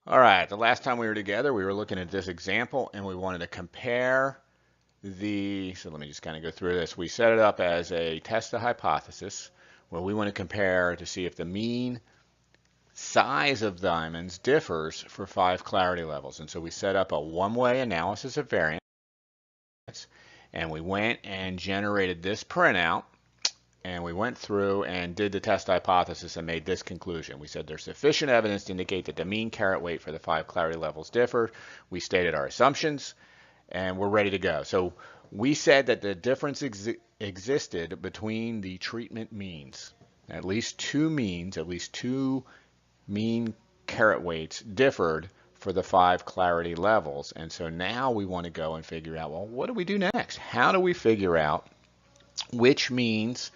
All right, the last time we were together, we were looking at this example and we wanted to compare so let me just kind of go through this. We set it up as a test the hypothesis where we want to compare to see if the mean size of diamonds differs for 5 clarity levels. And so we set up a one-way analysis of variance and we went and generated this printout and we went through and did the test hypothesis and made this conclusion. We said there's sufficient evidence to indicate that the mean carat weight for the 5 clarity levels differed. We stated our assumptions, and we're ready to go. So we said that the difference existed between the treatment means. At least two mean carat weights differed for the 5 clarity levels. And so now we want to go and figure out, well, what do we do next? How do we figure out which means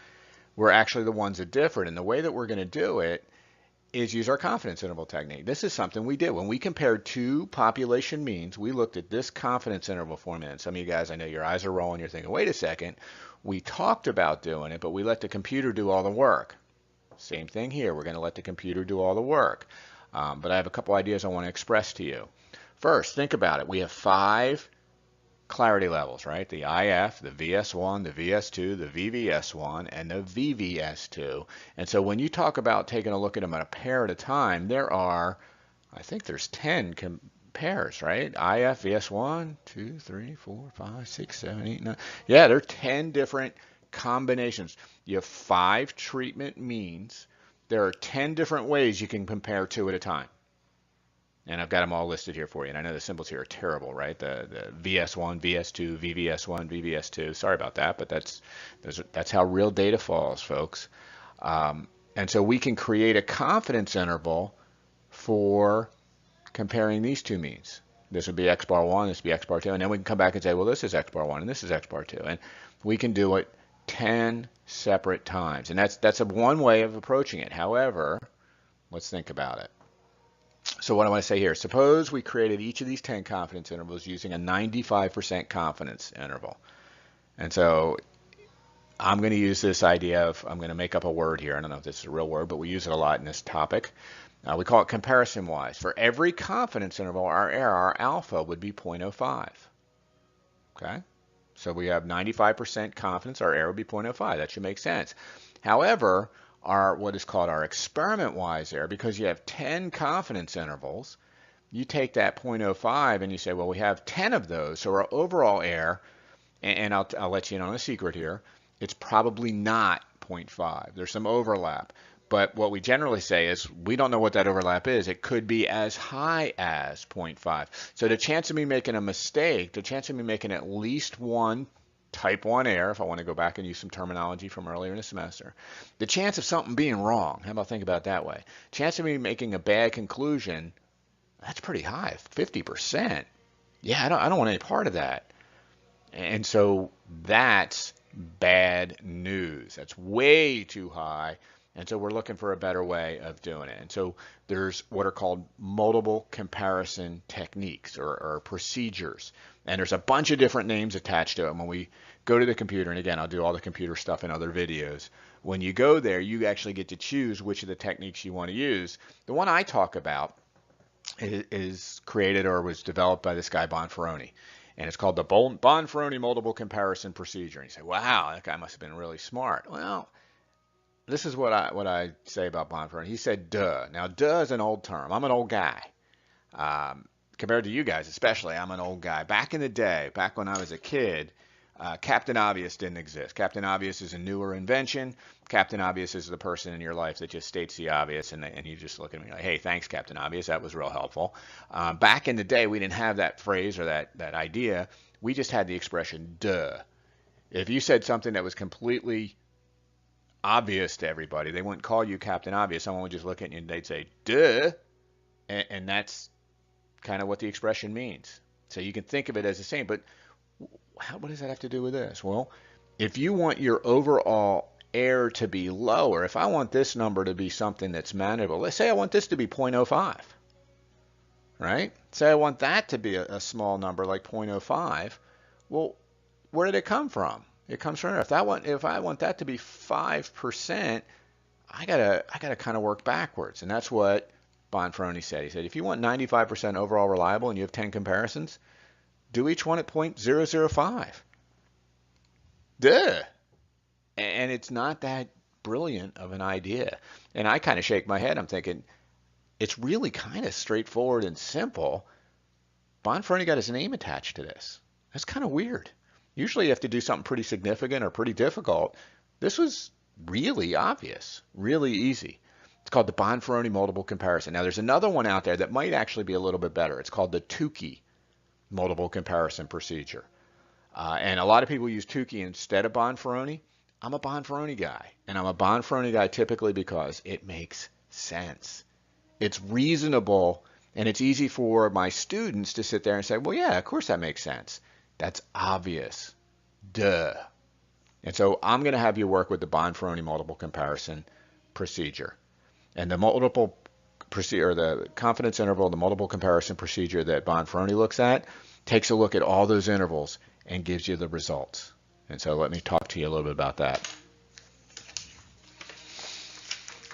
were actually the ones that differed? And the way that we're going to do it is use our confidence interval technique. This is something we did. When we compared two population means, we looked at this confidence interval formula. And some of you guys, I know your eyes are rolling. You're thinking, wait a second. We talked about doing it, but we let the computer do all the work. Same thing here. We're going to let the computer do all the work. But I have a couple ideas I want to express to you. First, think about it. We have 5 clarity levels, right? The IF, the VS1, the VS2, the VVS1, and the VVS2. And so when you talk about taking a look at them at a pair at a time, I think there's 10 pairs, right? IF, VS1, 2, 3, 4, 5, 6, 7, 8, 9. Yeah, there are 10 different combinations. You have 5 treatment means. There are 10 different ways you can compare two at a time. And I've got them all listed here for you. And I know the symbols here are terrible, right? The VS1, VS2, VVS1, VVS2. Sorry about that, but that's how real data falls, folks. And so we can create a confidence interval for comparing these two means. This would be X bar 1, this would be X bar 2. And then we can come back and say, well, this is X bar 1 and this is X bar 2. And we can do it 10 separate times. And that's one way of approaching it. However, let's think about it. So what I want to say here, suppose we created each of these 10 confidence intervals using a 95% confidence interval. And so I'm going to use this idea of, I'm going to make up a word here. I don't know if this is a real word, but we use it a lot in this topic. We call it comparison-wise. For every confidence interval, our error, our alpha, would be 0.05. Okay? So we have 95% confidence, our error would be 0.05. That should make sense. However, what is called our experiment-wise error, because you have 10 confidence intervals, you take that 0.05 and you say, well, we have 10 of those, so our overall error, and I'll let you in on a secret here, it's probably not 0.5. There's some overlap. But what we generally say is we don't know what that overlap is. It could be as high as 0.5. So the chance of me making a mistake, the chance of me making at least one type 1 error, if I want to go back and use some terminology from earlier in the semester, the chance of something being wrong, how about think about it that way? Chance of me making a bad conclusion, that's pretty high, 50%. Yeah, I don't want any part of that. And so that's bad news. That's way too high. And so we're looking for a better way of doing it. And so there's what are called multiple comparison techniques or procedures. And there's a bunch of different names attached to them. When we go to the computer, and again, I'll do all the computer stuff in other videos. When you go there, you actually get to choose which of the techniques you want to use. The one I talk about is created or was developed by this guy Bonferroni. And it's called the Bonferroni multiple comparison procedure. And you say, wow, that guy must have been really smart. Well, this is what I say about Bonferroni. He said, duh. Now, duh is an old term. I'm an old guy. Compared to you guys, especially, I'm an old guy. Back in the day, back when I was a kid, Captain Obvious didn't exist. Captain Obvious is a newer invention. Captain Obvious is the person in your life that just states the obvious, and you just look at me like, hey, thanks, Captain Obvious. That was real helpful. Back in the day, we didn't have that phrase or that idea. We just had the expression, duh. If you said something that was completely obvious to everybody, they wouldn't call you Captain Obvious. Someone would just look at you and they'd say, duh. And that's kind of what the expression means. So you can think of it as the same, but what does that have to do with this? Well, if you want your overall error to be lower, if I want this number to be something that's manageable, let's say I want this to be 0.05, right? Say I want that to be a small number like 0.05. Well, where did it come from? It comes from there. If I want that to be 5%, I gotta kind of work backwards, and that's what Bonferroni said. He said, if you want 95% overall reliable and you have 10 comparisons, do each one at 0.005. Duh. And it's not that brilliant of an idea. And I kind of shake my head. I'm thinking, it's really kind of straightforward and simple. Bonferroni got his name attached to this. That's kind of weird. Usually you have to do something pretty significant or pretty difficult. This was really obvious, really easy. It's called the Bonferroni multiple comparison. Now there's another one out there that might actually be a little bit better. It's called the Tukey multiple comparison procedure. And a lot of people use Tukey instead of Bonferroni. I'm a Bonferroni guy. And I'm a Bonferroni guy typically because it makes sense. It's reasonable, and it's easy for my students to sit there and say, well, yeah, of course that makes sense. That's obvious. Duh. And so I'm going to have you work with the Bonferroni multiple comparison procedure. And the multiple procedure, the confidence interval, the multiple comparison procedure that Bonferroni looks at, takes a look at all those intervals and gives you the results. And so let me talk to you a little bit about that.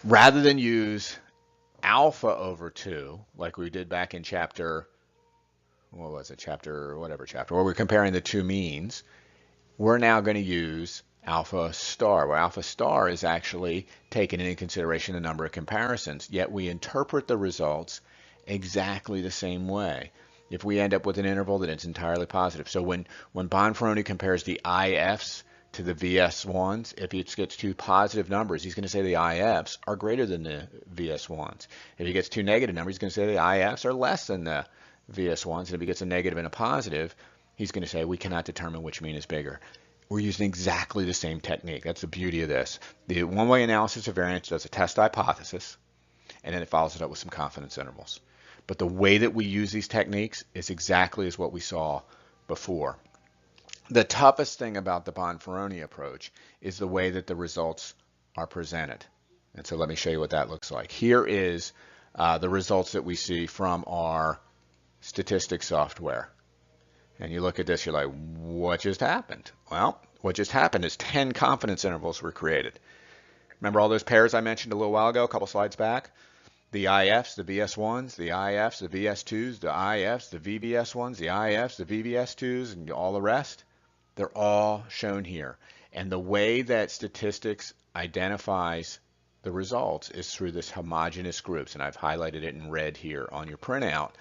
Rather than use alpha over 2, like we did back in chapter, what was it, whatever chapter, where we're comparing the two means, we're now going to use alpha star, where alpha star is actually taking into consideration the number of comparisons, yet we interpret the results exactly the same way. If we end up with an interval that is entirely positive. So when Bonferroni compares the IFs to the VS1s, if he gets two positive numbers, he's going to say the IFs are greater than the VS1s. If he gets two negative numbers, he's going to say the IFs are less than the VS1s. And if he gets a negative and a positive, he's going to say we cannot determine which mean is bigger. We're using exactly the same technique. That's the beauty of this. The one-way analysis of variance does a test hypothesis, and then it follows it up with some confidence intervals. But the way that we use these techniques is exactly as what we saw before. The toughest thing about the Bonferroni approach is the way that the results are presented. And so let me show you what that looks like. Here is the results that we see from our Statistix software. And you look at this, you're like, what just happened? Well, what just happened is 10 confidence intervals were created. Remember all those pairs I mentioned a little while ago, a couple slides back? The IFs, the VS1s, the IFs, the VS2s, the IFs, the VBS1s, the IFs, the VBS2s, and all the rest, they're all shown here. And the way that Statistix identifies the results is through this homogeneous groups, and I've highlighted it in red here on your printout.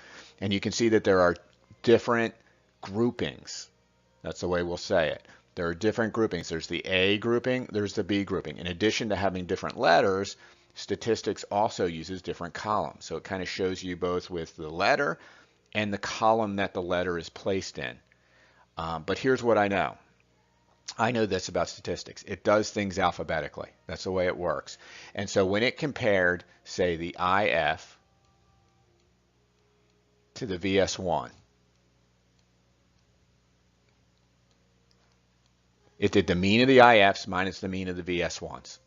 And you can see that there are different groupings. That's the way we'll say it. There are different groupings. There's the A grouping, there's the B grouping. In addition to having different letters, Statistix also uses different columns. So it kind of shows you both with the letter and the column that the letter is placed in. But here's what I know. I know this about Statistix. It does things alphabetically. That's the way it works. And so when it compared, say, the IF to the VS1, it did the mean of the IFs minus the mean of the VS1s.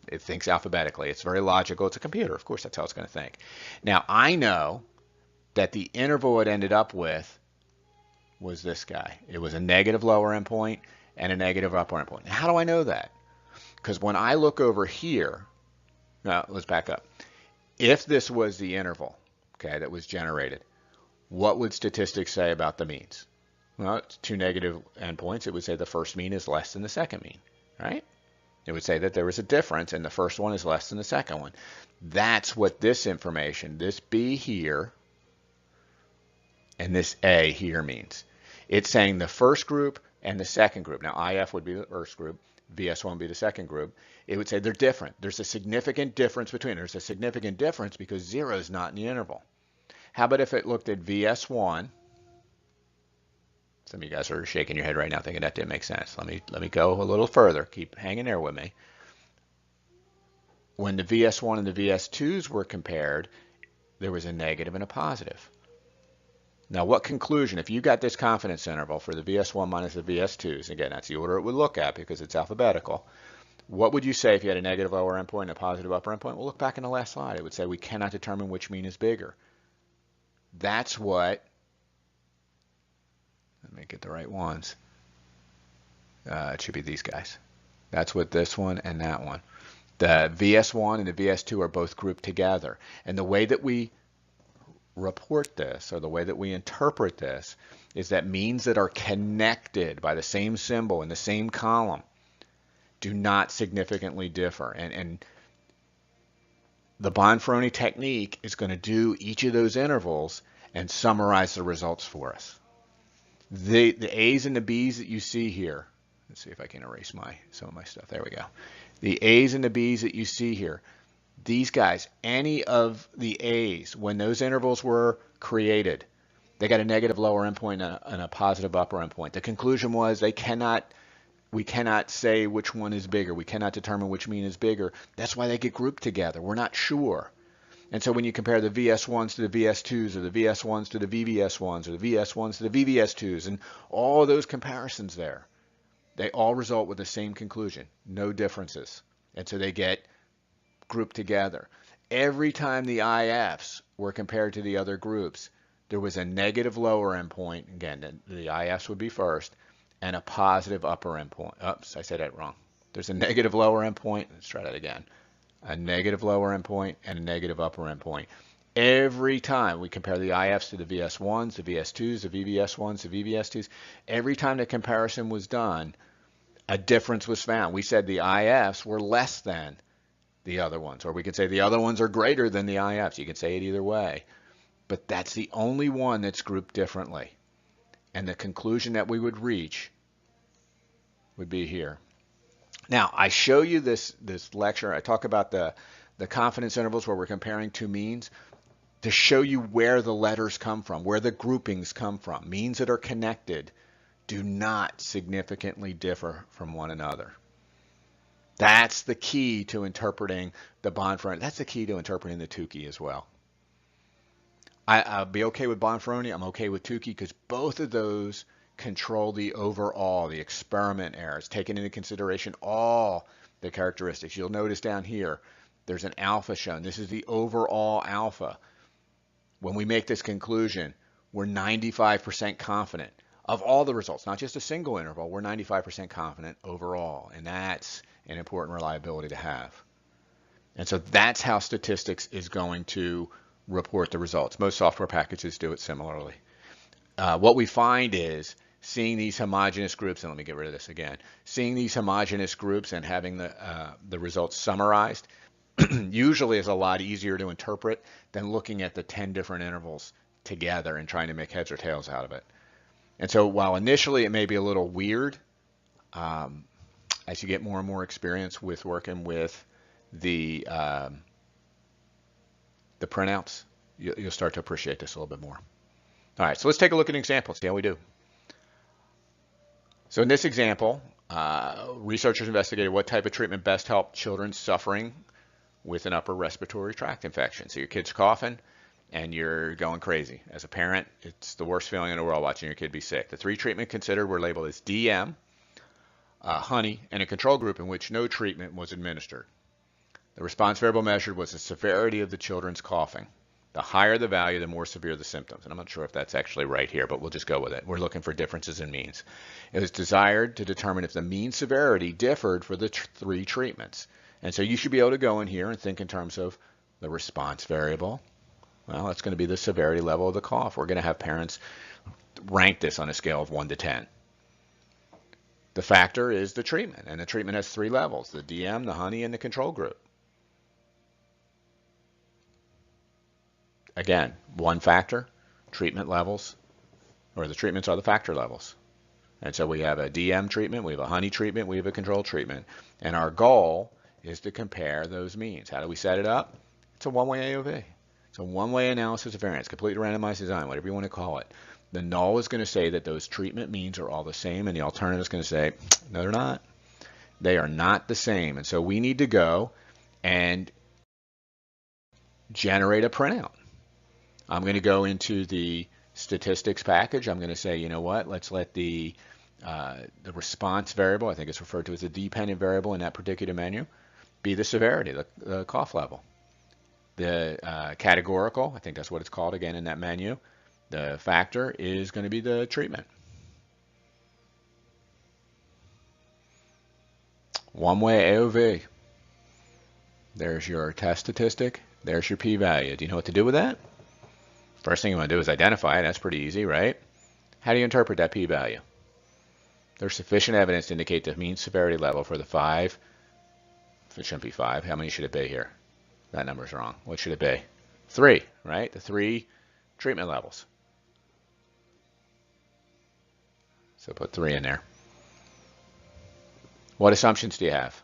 It thinks alphabetically. It's very logical. It's a computer. Of course, that's how it's going to think. Now, I know that the interval it ended up with was this guy. It was a negative lower end point and a negative upper end point. Now, how do I know that? Because when I look over here, now let's back up. If this was the interval, okay, that was generated, what would Statistix say about the means? Well, it's two negative endpoints. It would say the first mean is less than the second mean, right? It would say that there was a difference and the first one is less than the second one. That's what this information, this B here and this A here means. It's saying the first group and the second group. Now IF would be the first group, VS1 would be the second group. It would say they're different. There's a significant difference between. There's a significant difference because 0 is not in the interval. How about if it looked at VS1? Some of you guys are shaking your head right now thinking that didn't make sense. Let me go a little further. Keep hanging there with me. When the VS1 and the VS2s were compared, there was a negative and a positive. Now what conclusion, if you got this confidence interval for the VS1 minus the VS2s, again, that's the order it would look at because it's alphabetical, what would you say if you had a negative lower endpoint and a positive upper endpoint? Well, look back in the last slide. It would say we cannot determine which mean is bigger. That's what, let me get the right ones. It should be these guys. That's what this one and that one. The VS1 and the VS2 are both grouped together. And the way that we report this, or the way that we interpret this, is that means that are connected by the same symbol in the same column do not significantly differ. And the Bonferroni technique is going to do each of those intervals and summarize the results for us. The A's and the B's that you see here, let's see if I can erase some of my stuff. There we go. The A's and the B's that you see here, these guys, any of the A's, when those intervals were created, they got a negative lower endpoint and a positive upper endpoint. The conclusion was we cannot say which one is bigger. We cannot determine which mean is bigger. That's why they get grouped together. We're not sure. And so when you compare the VS1s to the VS2s, or the VS1s to the VVS1s, or the VS1s to the VVS2s, and all those comparisons there, they all result with the same conclusion, no differences. And so they get grouped together. Every time the IFs were compared to the other groups, there was a negative lower endpoint. Again, the IFs would be first, and a positive upper endpoint. Oops, I said that wrong. There's a negative lower endpoint. Let's try that again. A negative lower endpoint and a negative upper endpoint. Every time we compare the IFs to the VS1s, the VS2s, the VVS1s, the VVS2s, every time the comparison was done, a difference was found. We said the IFs were less than the other ones, or we could say the other ones are greater than the IFs. You could say it either way. But that's the only one that's grouped differently. And the conclusion that we would reach would be here. Now, I show you this lecture. I talk about the confidence intervals where we're comparing two means to show you where the letters come from, where the groupings come from. Means that are connected do not significantly differ from one another. That's the key to interpreting the Bonferroni. That's the key to interpreting the Tukey as well. I'll be okay with Bonferroni. I'm okay with Tukey because both of those control the overall, the experiment errors, taking into consideration all the characteristics. You'll notice down here, there's an alpha shown. This is the overall alpha. When we make this conclusion, we're 95% confident of all the results, not just a single interval. We're 95% confident overall, and that's an important reliability to have. And so that's how Statistix is going to report the results. Most software packages do it similarly. What we find is seeing these homogeneous groups, and let me get rid of this again, seeing these homogeneous groups and having the results summarized usually is a lot easier to interpret than looking at the 10 different intervals together and trying to make heads or tails out of it. And so while initially it may be a little weird, as you get more and more experience with working with the printouts, you'll start to appreciate this a little bit more. All right, so let's take a look at an example, see how we do. So in this example, researchers investigated what type of treatment best helped children suffering with an upper respiratory tract infection. So your kid's coughing and you're going crazy. As a parent, it's the worst feeling in the world watching your kid be sick. The three treatments considered were labeled as DM, honey, and a control group in which no treatment was administered. The response variable measured was the severity of the children's coughing. The higher the value, the more severe the symptoms. And I'm not sure if that's actually right here, but we'll just go with it. We're looking for differences in means. It was desired to determine if the mean severity differed for the three treatments. And so you should be able to go in here and think in terms of the response variable. Well, that's going to be the severity level of the cough. We're going to have parents rank this on a scale of 1 to 10. The factor is the treatment, and the treatment has 3 levels, the DM, the honey, and the control group. Again, one factor, treatment levels, or the treatments are the factor levels. And so we have a DM treatment, we have a honey treatment, we have a control treatment. And our goal is to compare those means. How do we set it up? It's a one-way AOV. It's a one-way analysis of variance, completely randomized design, whatever you want to call it. The null is going to say that those treatment means are all the same, and the alternative is going to say, no, they're not. They are not the same. And so we need to go and generate a printout. I'm going to go into the Statistix package. I'm going to say, you know what, let's let the response variable, I think it's referred to as the dependent variable in that particular menu, be the severity, the cough level. The categorical, I think that's what it's called again in that menu, the factor is going to be the treatment. One-way AOV. There's your test statistic. There's your p-value. Do you know what to do with that? First thing you want to do is identify it. That's pretty easy, right? How do you interpret that p-value? There's sufficient evidence to indicate the mean severity level for the 5. It shouldn't be 5. How many should it be here? That number's wrong. What should it be? 3, right? The 3 treatment levels. So put 3 in there. What assumptions do you have?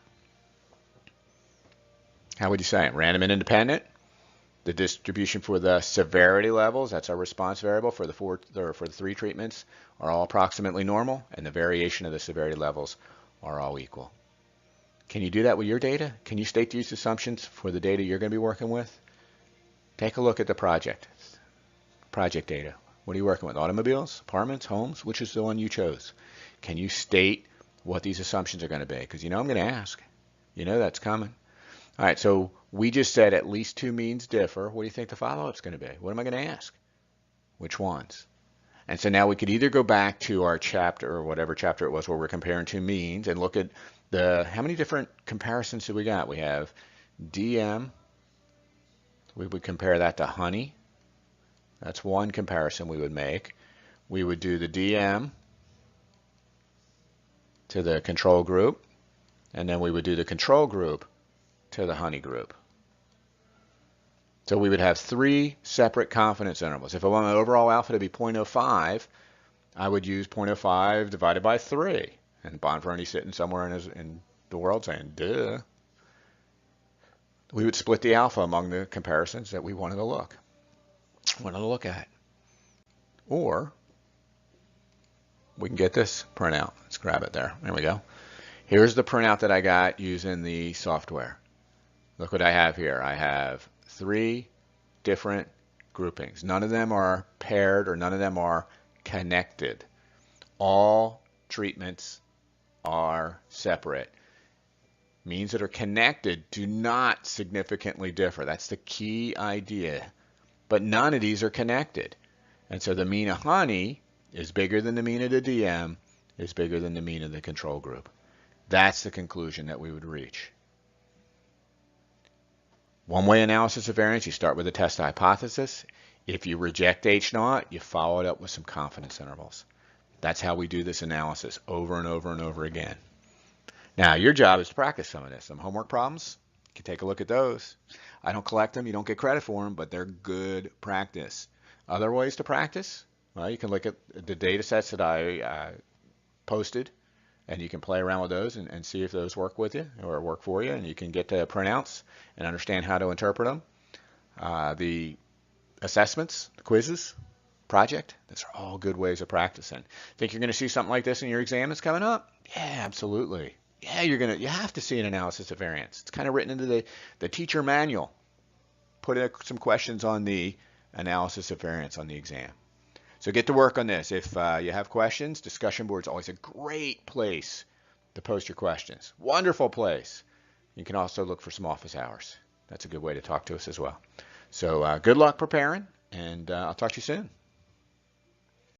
How would you say it? Random and independent? The distribution for the severity levels, that's our response variable for the 3 treatments, are all approximately normal, and the variation of the severity levels are all equal. Can you do that with your data? Can you state these assumptions for the data you're going to be working with? Take a look at the project data. What are you working with? Automobiles, apartments, homes? Which is the one you chose? Can you state what these assumptions are going to be? Because you know I'm going to ask. You know that's coming. All right, so we just said at least 2 means differ. What do you think the follow-up's going to be? What am I going to ask? Which ones? And so now we could either go back to our chapter, or whatever chapter it was where we're comparing 2 means, and look at how many different comparisons do we got? We have DM. We would compare that to honey. That's one comparison we would make. We would do the DM to the control group, and then we would do the control group to the honey group. So we would have 3 separate confidence intervals. If I want my overall alpha to be 0.05, I would use 0.05 divided by 3. And Bonferroni sitting somewhere in the world saying, duh. We would split the alpha among the comparisons that we wanted to look at. Or we can get this printout. Let's grab it there. There we go. Here's the printout that I got using the software. Look what I have here. I have 3 different groupings. None of them are paired or none of them are connected. All treatments are separate. Means that are connected do not significantly differ. That's the key idea. But none of these are connected. And so the mean of honey is bigger than the mean of the DM, is bigger than the mean of the control group. That's the conclusion that we would reach. One-way analysis of variance, you start with a test hypothesis. If you reject H0, you follow it up with some confidence intervals. That's how we do this analysis over and over and over again. Now, your job is to practice some of this. Some homework problems, you can take a look at those. I don't collect them, you don't get credit for them, but they're good practice. Other ways to practice, well, you can look at the data sets that I posted, and you can play around with those and see if those work with you or work for you, and you can get to printouts and understand how to interpret them. The assessments, the quizzes, project, those are all good ways of practicing. Think you're going to see something like this in your exam that's coming up? Yeah, absolutely. Yeah, you have to see an analysis of variance. It's kind of written into the teacher manual. Put in some questions on the analysis of variance on the exam. So get to work on this. If you have questions, discussion board's always a great place to post your questions. Wonderful place. You can also look for some office hours. That's a good way to talk to us as well. So good luck preparing, and I'll talk to you soon.